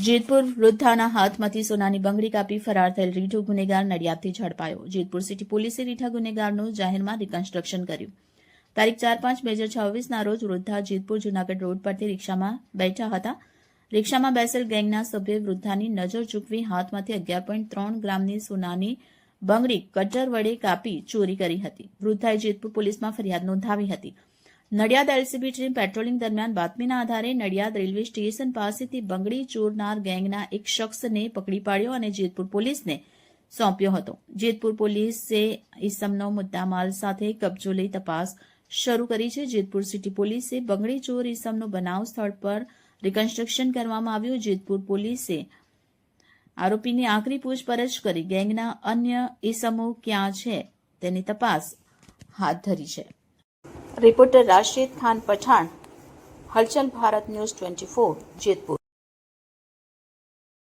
જેતપુર વૃદ્ધાના હાથમાંથી સોનાની બંગડી કાપી ફરાર થયેલ રીઢો ગુનેગાર નડિયાદથી ઝડપાયો. જેતપુર સિટી પોલીસે રીઢા ગુનેગારનું જાહેરમાં રિકન્સ્ટ્રક્શન કર્યું. તારીખ 4-5-2026ના રોજ વૃદ્ધા જેતપુર જૂનાગઢ રોડ પરથી રિક્ષામાં બેઠા હતા. રિક્ષામાં બેસેલ ગેંગના સભ્યોએ વૃદ્ધાની નજર ચૂકવી હાથમાંથી 11.3 ગ્રામની સોનાની બંગડી કટર વડે કાપી ચોરી કરી હતી. વૃદ્ધાએ જેતપુર પોલીસમાં ફરિયાદ નોંધાવી હતી. નડિયાદ એલસીબી ટીમ પેટ્રોલિંગ દરમિયાન બાતમીના આધારે નડિયાદ રેલવે સ્ટેશન પાસેથી બંગડી ચોરનાર ગેંગના એક શખ્સને પકડી પાડ્યો અને જેતપુર પોલીસને સોંપ્યો હતો. જેતપુર પોલીસે ઇસમનો મુદ્દામાલ સાથે કબજો લઈ તપાસ શરૂ કરી છે. જેતપુર સિટી પોલીસે બંગડી ચોર ઇસમનો બનાવ સ્થળ પર રિકન્સ્ટ્રક્શન કરવામાં આવ્યું. જેતપુર પોલીસે આરોપીની આકરી પૂછપરછ કરી ગેંગના અન્ય ઇસમો ક્યાં છે તેની તપાસ હાથ ધરી છે. રિપોર્ટર રાશિદ ખાન પઠાણ, હલચલ ભારત ન્યૂઝ 24, જેતપુર.